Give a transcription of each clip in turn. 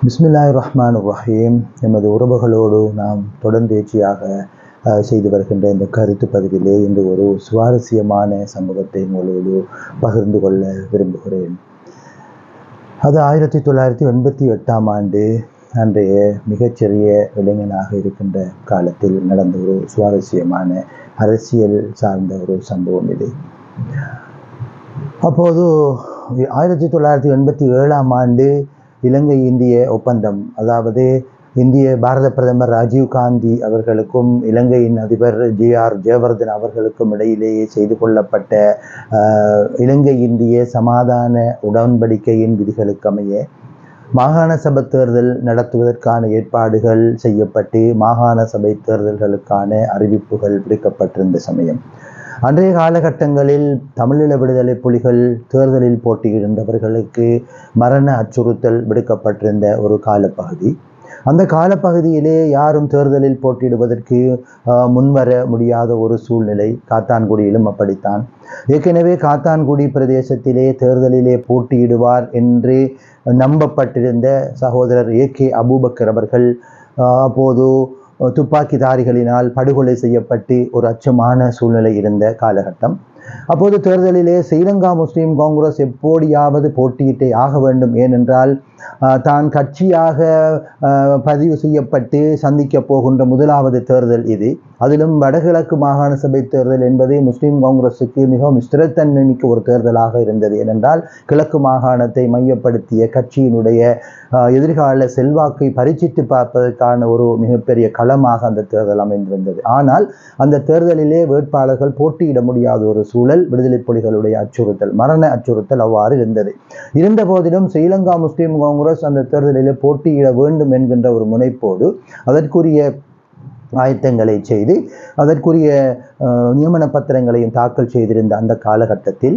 பிஸ்மில்லாஹிர்ரஹ்மானிர்ரஹீம். எமது உறவுகளோடு நாம் தொடர்ந்தேர்ச்சியாக செய்து வருகின்ற இந்த கருத்து பதிவிலே இன்று ஒரு சுவாரஸ்யமான சம்பவத்தை உங்களோடு பகிர்ந்து கொள்ள விரும்புகிறேன். அது 1988ஆம் ஆண்டு அன்றைய மிகச்சிறிய இளைஞனாக இருக்கின்ற காலத்தில் நடந்த ஒரு சுவாரஸ்யமான அரசியல் சார்ந்த ஒரு சம்பவம் இது. அப்போது 1987ஆம் ஆண்டு இலங்கை இந்திய ஒப்பந்தம், அதாவது இந்திய பாரத பிரதமர் ராஜீவ் காந்தி அவர்களுக்கும் இலங்கையின் அதிபர் ஜி.ஆர். ஜெயவர்தன் அவர்களுக்கும் இடையிலேயே செய்து கொள்ளப்பட்ட இலங்கை இந்திய சமாதான உடன்படிக்கையின் விதிகளுக்கமைய மாகாண சபை தேர்தல் நடத்துவதற்கான ஏற்பாடுகள் செய்யப்பட்டு மாகாண சபை தேர்தல்களுக்கான அறிவிப்புகள் விடுக்கப்பட்டிருந்த சமயம். அன்றைய காலகட்டங்களில் தமிழீழ விடுதலை புலிகள் தேர்தலில் போட்டியிடுகின்றவர்களுக்கு மரண அச்சுறுத்தல் விடுக்கப்பட்டிருந்த ஒரு காலப்பகுதி. அந்த காலப்பகுதியிலே யாரும் தேர்தலில் போட்டியிடுவதற்கு முன்வர முடியாத ஒரு சூழ்நிலை. காத்தான்குடியிலும் அப்படித்தான். ஏற்கனவே காத்தான்குடி பிரதேசத்திலே தேர்தலிலே போட்டியிடுவார் என்று நம்பப்பட்டிருந்த சகோதரர் ஏ.கே. அபூபக்கர் அவர்கள் அப்போது துப்பாக்கிதாரிகளினால் படுகொலை செய்யப்பட்டு ஒரு அச்சமான சூழ்நிலை இருந்த காலகட்டம். அப்போது தேர்தலிலே ஸ்ரீலங்கா முஸ்லீம் காங்கிரஸ் எப்போடியாவது போட்டியிட்டே ஆக வேண்டும், ஏனென்றால் தான் கட்சியாக பதிவு செய்யப்பட்டு சந்திக்க போகின்ற முதலாவது தேர்தல் இது. அதிலும் வடகிழக்கு மாகாண சபை தேர்தல் என்பது முஸ்லீம் காங்கிரஸுக்கு மிகவும் ஸ்திரத்தன்மை மிக்க ஒரு தேர்தலாக இருந்தது. ஏனென்றால் கிழக்கு மாகாணத்தை மையப்படுத்திய கட்சியினுடைய எதிர்கால செல்வாக்கை பரீட்சித்து பார்ப்பதற்கான ஒரு மிகப்பெரிய களமாக அந்த தேர்தல் அமைந்திருந்தது. ஆனால் அந்த தேர்தலிலே வேட்பாளர்கள் போட்டியிட முடியாத ஒரு சூழல், விடுதலை புலிகளுடைய அச்சுறுத்தல், மரண அச்சுறுத்தல் அவ்வாறு இருந்தது. இருந்த போதிலும் ஸ்ரீலங்கா முஸ்லீம் காங்கிரஸ் அந்த தேர்தலிலே போட்டியிட வேண்டும் என்கின்ற ஒரு முனைப்போடு அதற்குரிய ஆயத்தங்களை செய்து அதற்குரிய நியமன பத்திரங்களையும் தாக்கல் செய்திருந்த அந்த காலகட்டத்தில்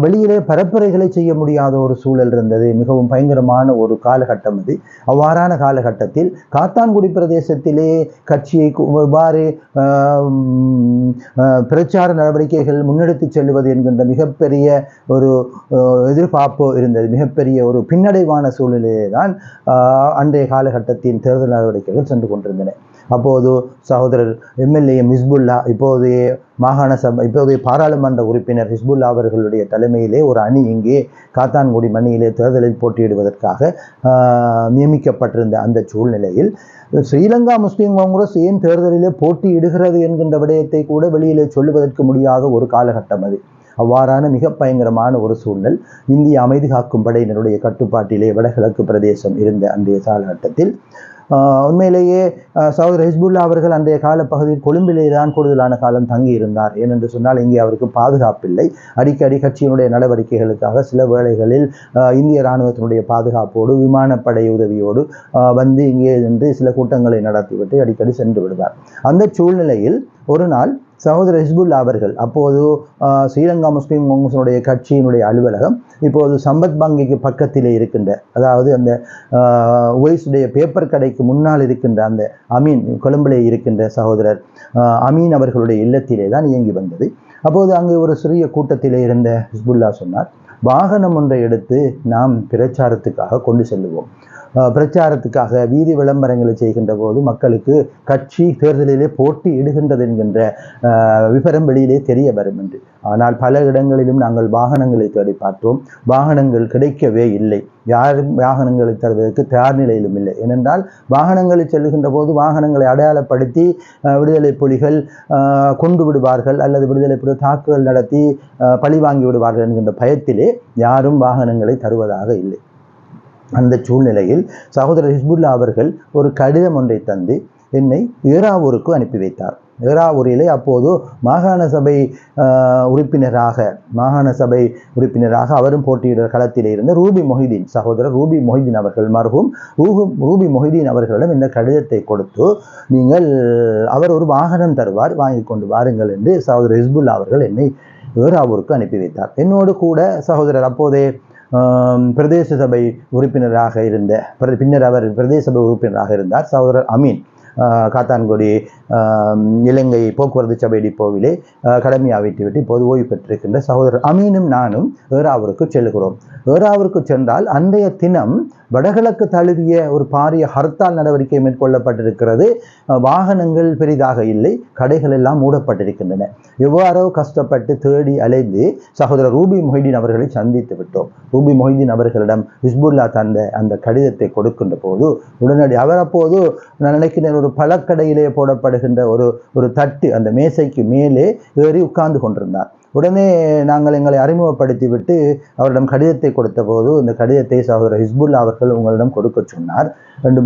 வெளியிலே பரப்புரைகளை செய்ய முடியாத ஒரு சூழல் இருந்தது. மிகவும் பயங்கரமான ஒரு காலகட்டம் அது. அவ்வாறான காலகட்டத்தில் காத்தான்குடி பிரதேசத்திலே கட்சியை எவ்வாறு பிரச்சார நடவடிக்கைகள் முன்னெடுத்து செல்வது என்கின்ற மிகப்பெரிய ஒரு எதிர்பார்ப்பு இருந்தது. மிகப்பெரிய ஒரு பின்னடைவான சூழ்நிலையே தான் அன்றைய காலகட்டத்தின் தேர்தல் நடவடிக்கைகள் சென்று கொண்டிருந்தன. அப்போது சகோதரர் எம்எல்ஏ ஹிஸ்புல்லா, இப்போதைய மாகாண சபை இப்போதைய பாராளுமன்ற உறுப்பினர் ஹிஸ்புல்லா அவர்களுடைய தலைமையிலே ஒரு அணி இங்கே காத்தான்குடி மண்ணிலே தேர்தலில் போட்டியிடுவதற்காக நியமிக்கப்பட்டிருந்த அந்த சூழ்நிலையில் ஸ்ரீலங்கா முஸ்லீம் காங்கிரஸ் ஏன் தேர்தலிலே போட்டியிடுகிறது என்கின்ற விடயத்தை கூட வெளியிலே சொல்லுவதற்கு முடியாத ஒரு காலகட்டம் அது. அவ்வாறான மிக பயங்கரமான ஒரு சூழல் இந்திய அமைதி காக்கும் படையினருடைய கட்டுப்பாட்டிலே வடகிழக்கு பிரதேசம் இருந்த அன்றைய காலகட்டத்தில் உண்மையிலேயே சகோதரர் ஹிஸ்புல்லா அவர்கள் அன்றைய காலப்பகுதியில் கொழும்பிலே தான் கூடுதலான காலம் தங்கி இருந்தார். ஏனென்று சொன்னால் இங்கே அவருக்கு பாதுகாப்பில்லை. அடிக்கடி கட்சியினுடைய நடவடிக்கைகளுக்காக சில வேளைகளில் இந்திய இராணுவத்தினுடைய பாதுகாப்போடு விமானப்படை உதவியோடு வந்து இங்கே நின்று சில கூட்டங்களை நடத்திவிட்டு அடிக்கடி சென்று விடுவார். அந்த சூழ்நிலையில் ஒரு நாள் சகோதரர் ஹிஸ்புல்லா அவர்கள், அப்போது ஸ்ரீலங்கா முஸ்லீம் காங்கிரஸினுடைய கட்சியினுடைய அலுவலகம் இப்போது சம்பத் வங்கிக்கு பக்கத்திலே இருக்கின்ற, அதாவது அந்த உவைஸுடைய பேப்பர் கடைக்கு முன்னால் இருக்கின்ற அந்த அமீன், கொழும்பிலே இருக்கின்ற சகோதரர் அமீன் அவர்களுடைய இல்லத்திலே தான் இயங்கி வந்தது. அப்போது அங்கே ஒரு சிறிய கூட்டத்திலே இருந்த ஹிஸ்புல்லா சொன்னார், வாகனம் ஒன்றை எடுத்து நாம் பிரச்சாரத்துக்காக கொண்டு செல்லுவோம். பிரச்சாரத்துக்காக வீதி விளம்பரங்களை செய்கின்ற போது மக்களுக்கு கட்சி தேர்தலிலே போட்டி இடுகின்றது என்கின்ற விவரம் வெளியிலே தெரிய வரும் என்று. ஆனால் பல இடங்களிலும் நாங்கள் வாகனங்களை தேடி பார்த்தோம், வாகனங்கள் கிடைக்கவே இல்லை. யாரும் வாகனங்களை தருவதற்கு தயார் நிலையிலும் இல்லை. ஏனென்றால் வாகனங்களில் செல்லுகின்ற போது வாகனங்களை அடையாளப்படுத்தி விடுதலை புலிகள் கொண்டு விடுவார்கள் அல்லது விடுதலை புலிகள் தாக்குதல் நடத்தி பழி வாங்கி விடுவார்கள் என்கின்ற பயத்திலே யாரும் வாகனங்களை தருவதாக இல்லை. அந்த சூழ்நிலையில் சகோதரர் ஹிஸ்புல்லா அவர்கள் ஒரு கடிதம் ஒன்றை தந்து என்னை ஏறாவூருக்கு அனுப்பி வைத்தார். ஏறாவூரிலே அப்போது மாகாண சபை உறுப்பினராக அவரும் போட்டியிட களத்திலே இருந்த ரூபி மொஹிதீன், சகோதரர் ரூபி மொஹிதீன் அவர்கள், மர்ஹூம் ரூபி மொஹிதீன் அவர்களிடம் இந்த கடிதத்தை கொடுத்து அவர் ஒரு வாகனம் தருவார், வாங்கி கொண்டு வாருங்கள் என்று சகோதரர் ஹிஸ்புல்லா அவர்கள் என்னை ஏறாவூருக்கு அனுப்பி வைத்தார். என்னோடு கூட சகோதரர் அப்போதே பிரதேச சபை உறுப்பினராக இருந்த, பின்னர் அவர் பிரதேச சபை உறுப்பினராக இருந்தார் சகோதரர் அமீன், காத்தான்குடி இலங்கை போக்குவரத்து சபை டிப்போவிலே கடமையாவிட்டு விட்டு இப்போது ஓய்வு பெற்றிருக்கின்ற சகோதரர் அமீனும் நானும் ஏறாவூருக்கு செல்கிறோம். ஏறாவூருக்கு சென்றால் அன்றைய தினம் வடகிழக்கு தழுவிய ஒரு பாரிய ஹர்த்தால் நடவடிக்கை மேற்கொள்ளப்பட்டிருக்கிறது. வாகனங்கள் பெரிதாக இல்லை, கடைகள் எல்லாம் மூடப்பட்டிருக்கின்றன. எவ்வாறோ கஷ்டப்பட்டு தேடி அலைந்து சகோதரர் ரூபி மொஹிதீன் அவர்களை சந்தித்து விட்டோம். ரூபி மொஹிதீன் அவர்களிடம் ஹிஸ்புல்லா தந்த அந்த கடிதத்தை கொடுக்கின்ற போது உடனடி அவர் அப்போது நான் நினைக்கிறேன் ஒரு பழக்கடையிலே போடப்படுகின்ற ஒரு தட்டு அந்த மேசைக்கு மேலே ஏறி உட்கார்ந்து கொண்டிருந்தார். உடனே நாங்கள் எங்களை அறிமுகப்படுத்தி விட்டு அவரிடம் கடிதத்தை கொடுத்த போது இந்த கடிதத்தை சகோதரர் ஹிஸ்புல்லா அவர்கள் உங்களிடம் கொடுக்க சொன்னார்.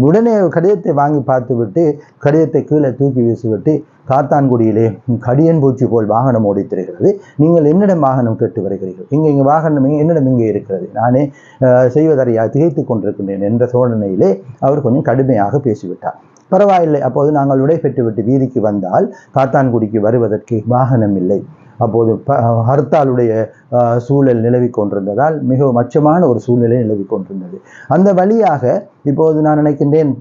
உடனே கடிதத்தை வாங்கி பார்த்து விட்டு கடிதத்தை கீழே தூக்கி வீசிவிட்டு, காத்தான்குடியிலே கடியன் பூச்சி போல் வாகனம் ஓடித்திருக்கிறது, நீங்கள் என்னிடம் வாகனம் கேட்டு வருகிறீர்கள், இங்கே வாகனம் என்னிடம் இங்கே இருக்கிறது, நானே செய்வதறியா திகைத்து கொண்டிருக்கின்றேன் என்ற சோதனையிலே அவர் கொஞ்சம் கடுமையாக பேசிவிட்டார். பரவாயில்லை, அப்போது நாங்கள் விடை பெற்றுவிட்டு வீதிக்கு வந்தால் காத்தான்குடிக்கு வருவதற்கு வாகனம் இல்லை. அப்போது ஹர்த்தாலுடைய சூழல் நிலவி கொண்டிருந்ததால் மிகவும் அச்சமான ஒரு சூழ்நிலை நிலவி கொண்டிருந்தது. அந்த வழியாக இப்போது நான் நினைக்கின்றேன்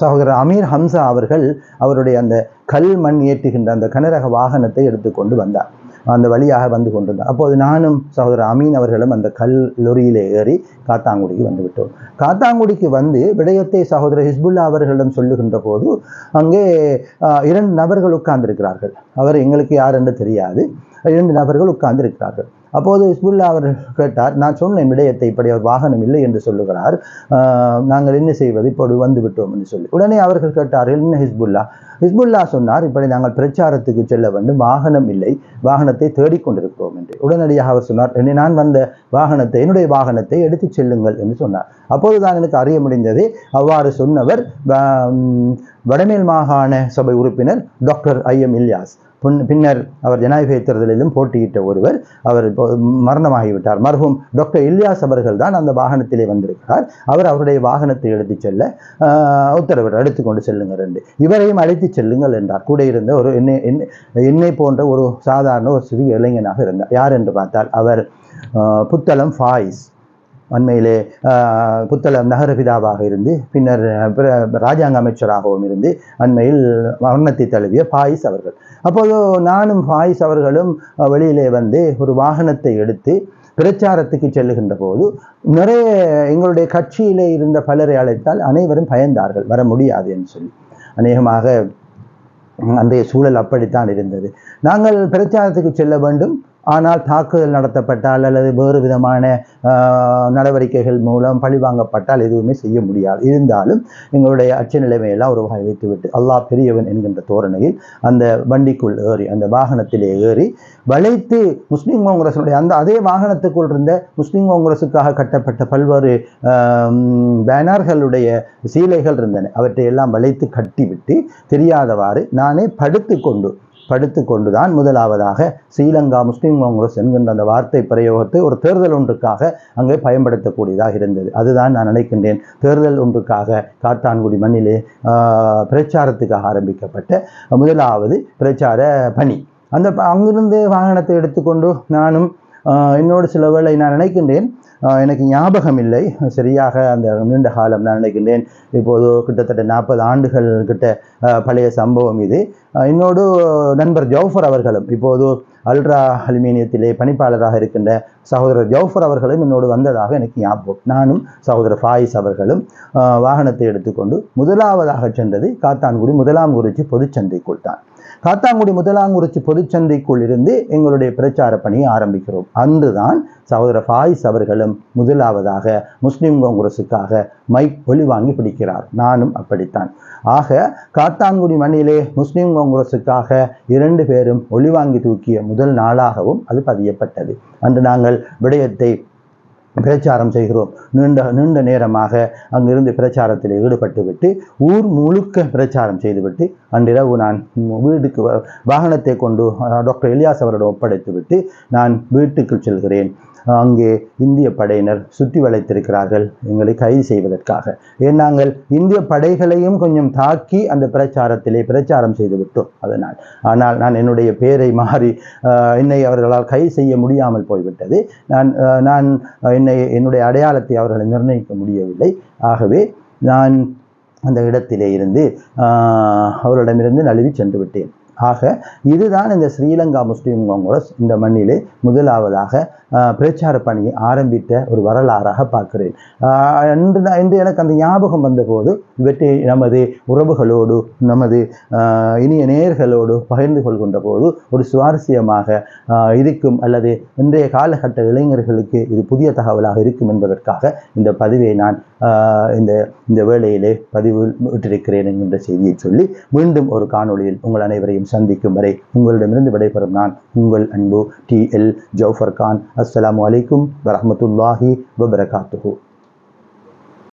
சகோதரர் அமீர் ஹம்சா அவர்கள் அவருடைய அந்த கல் மண் ஏற்றுகின்ற அந்த கனரக வாகனத்தை எடுத்துக்கொண்டு வந்தார். அந்த வழியாக வந்து கொண்டிருந்தார். அப்போது நானும் சகோதரர் அமீன் அவர்களும் அந்த கல் லொரியிலே ஏறி காத்தாங்குடிக்கு வந்து விட்டோம். காத்தாங்குடிக்கு வந்து விடயத்தை சகோதரர் ஹிஸ்புல்லா அவர்களிடம் சொல்லுகின்ற போது அங்கே 2 நபர்கள் உட்கார்ந்திருக்கிறார்கள். அவர் எங்களுக்கு யார் என்று தெரியாது. 2 நபர்கள் உட்கார்ந்திருக்கிறார்கள். அப்போது ஹிஸ்புல்லா அவர் கேட்டார், நான் சொன்னேன் விடயத்தை, இப்படி அவர் வாகனம் இல்லை என்று சொல்லுகிறார், நாங்கள் என்ன செய்வது, இப்போது வந்து விட்டோம் என்று சொல்லி. உடனே அவர்கள் கேட்டார்கள், என்ன ஹிஸ்புல்லா சொன்னார், இப்படி நாங்கள் பிரச்சாரத்துக்கு செல்ல வேண்டும், வாகனம் இல்லை, வாகனத்தை தேடிக்கொண்டிருக்கிறோம் என்று. உடனடியாக அவர் சொன்னார், நான் வந்த வாகனத்தை, என்னுடைய வாகனத்தை எடுத்து செல்லுங்கள் என்று சொன்னார். அப்போதுதான் எனக்கு அறிய முடிந்தது, அவ்வாறு சொன்னவர் வடமேல் மாகாண சபை உறுப்பினர் டாக்டர் IM இல்யாஸ். பின்னர் அவர் ஜனாதிபதி தேர்தலிலும் போட்டியிட்ட ஒருவர், அவர் மரணமாகிவிட்டார். மர்ஹூம் டாக்டர் இல்யாஸ் அவர்கள் தான் அந்த வாகனத்திலே வந்திருக்கிறார். அவர் அவருடைய வாகனத்தை எடுத்து செல்ல உத்தரவிட, எடுத்துக்கொண்டு செல்லுங்கள் என்று. இவரையும் அழைத்து செல்லுங்கள் என்றார். கூட இருந்த ஒரு என்னை போன்ற ஒரு சாதாரண ஒரு சிறிய இளைஞனாக இருந்தார். யார் என்று பார்த்தால் அவர் புத்தளம் ஃபாயிஸ், அண்மையிலே புத்தளம் நகரபிதாவாக இருந்து பின்னர் ராஜாங்க அமைச்சராகவும் இருந்து அண்மையில் மரணத்தை தழுவிய ஃபாயிஸ் அவர்கள். அப்போது நானும் ஃபாயிஸ் அவர்களும் வெளியிலே வந்து ஒரு வாகனத்தை எடுத்து பிரச்சாரத்துக்கு செல்லுகின்ற போது நிறைய எங்களுடைய கட்சியிலே இருந்த பலரை அழைத்தால் அனைவரும் பயந்தார்கள், வர முடியாது என்று சொல்லி. அநேகமாக அன்றைய சூழல் அப்படித்தான் இருந்தது. நாங்கள் பிரச்சாரத்துக்கு செல்ல வேண்டும், ஆனால் தாக்குதல் நடத்தப்பட்டால் அல்லது வேறு விதமான நடவடிக்கைகள் மூலம் பழிவாங்கப்பட்டால் எதுவுமே செய்ய முடியாது. இருந்தாலும் எங்களுடைய அச்ச நிலைமையெல்லாம் ஒரு வகை வைத்துவிட்டு அல்லாஹ் பெரியவன் என்கின்ற தோரணையில் அந்த வண்டிக்குள் ஏறி, அந்த வாகனத்திலே ஏறி வளைத்து முஸ்லீம் காங்கிரஸுடைய அதே வாகனத்துக்குள் இருந்த முஸ்லீம் காங்கிரஸுக்காக கட்டப்பட்ட பல்வேறு பேனர்களுடைய சீலைகள் இருந்தன. அவற்றை எல்லாம் வளைத்து கட்டிவிட்டு தெரியாதவாறு நானே படுத்துக்கொண்டுதான் முதலாவதாக ஸ்ரீலங்கா முஸ்லீம் காங்கிரஸ் என்கின்ற அந்த வார்த்தை பிரயோகத்தை ஒரு தேர்தல் ஒன்றுக்காக அங்கே பயன்படுத்தக்கூடியதாக இருந்தது. அதுதான் நான் நினைக்கின்றேன் தேர்தல் ஒன்றுக்காக காத்தான்குடி மண்ணிலே பிரச்சாரத்துக்காக ஆரம்பிக்கப்பட்ட முதலாவது பிரச்சார பணி. அங்கிருந்து வாகனத்தை எடுத்துக்கொண்டு நானும் என்னோடு சில வேளை நான் நினைக்கின்றேன், எனக்கு ஞாபகம் இல்லை சரியாக அந்த நீண்ட காலம், நான் நினைக்கின்றேன் இப்போது கிட்டத்தட்ட 40 ஆண்டுகள் கிட்ட பழைய சம்பவம் இது. என்னோடு நண்பர் ஜவுஃபர் அவர்களும், இப்போது அல்ட்ரா அலுமினியத்திலே பணிப்பாளராக இருக்கின்ற சகோதரர் ஜவுஃபர் அவர்களும் என்னோடு வந்ததாக எனக்கு ஞாபகம். நானும் சகோதரர் ஃபாயிஸ் அவர்களும் வாகனத்தை எடுத்துக்கொண்டு முதலாவதாக சென்றது காத்தான்குடி முதலாங்குறிச்சி பொதுச்சந்தைக்குள் தான். காத்தான்குடி முதலாங்குறிச்சி பொதுச்சந்தைக்குள் இருந்து எங்களுடைய பிரச்சார பணியை ஆரம்பிக்கிறோம். அன்றுதான் சகோதரர் ஃபாயிஸ் அவர்களும் முதலாவதாக முஸ்லீம் காங்கிரஸுக்காக மைக் ஒலி வாங்கி பிடிக்கிறார். நானும் அப்படித்தான். ஆக காத்தான்குடி மண்ணிலே முஸ்லீம் காங்கிரஸுக்காக 2 பேரும் ஒலி வாங்கி தூக்கிய முதல் நாளாகவும் அது பதியப்பட்டது. அன்று நாங்கள் விடயத்தை பிரச்சாரம் செய்கிறோம். நீண்ட நேரமாக அங்கிருந்து பிரச்சாரத்தில் ஈடுபட்டு விட்டு ஊர் முழுக்க பிரச்சாரம் செய்துவிட்டு அன்றிரவு நான் வீட்டுக்கு வாகனத்தை கொண்டு டாக்டர் இல்யாஸ் அவரிடம் ஒப்படைத்து விட்டு நான் வீட்டுக்கு செல்கிறேன். அங்கே இந்திய படையினர் சுற்றி வளைத்திருக்கிறார்கள் எங்களை கைது செய்வதற்காக. நாங்கள் இந்திய படைகளையும் கொஞ்சம் தாக்கி அந்த பிரச்சாரம் செய்து விட்டோம் அதனால். ஆனால் நான் என்னுடைய பெயரை மாறி என்னை அவர்களால் கைது செய்ய முடியாமல் போய்விட்டது. நான் என்னுடைய அடையாளத்தை அவர்களை நிர்ணயிக்க முடியவில்லை. ஆகவே நான் அந்த இடத்திலே இருந்து அவரிடமிருந்து நழுவி சென்று விட்டேன். ஆக இதுதான் இந்த ஸ்ரீலங்கா முஸ்லீம் காங்கிரஸ் இந்த மண்ணிலே முதலாவதாக பிரச்சார பணியை ஆரம்பித்த ஒரு வரலாறாக பார்க்கிறேன். இன்று எனக்கு அந்த ஞாபகம் வந்தபோது இவற்றை நமது உறவுகளோடு நமது இனிய நேயர்களோடு பகிர்ந்து கொள்கின்ற போது ஒரு சுவாரஸ்யமாக இருக்கும், அல்லது இன்றைய காலகட்ட இளைஞர்களுக்கு இது புதிய தகவலாக இருக்கும் என்பதற்காக இந்த பதிவை நான் இந்த வேளையிலே பதிவு விட்டிருக்கிறேன் என்கின்ற செய்தியை சொல்லி மீண்டும் ஒரு காணொளியில் உங்கள் அனைவரையும் சந்திக்கும் வரை உங்களிடமிருந்து விடைபெறும் நான் உங்கள் அன்பு TL ஜௌஃபர் கான். அஸ்ஸலாமு அலைக்கும் வரஹ்மத்துல்லாஹி வபரகாத்துஹு.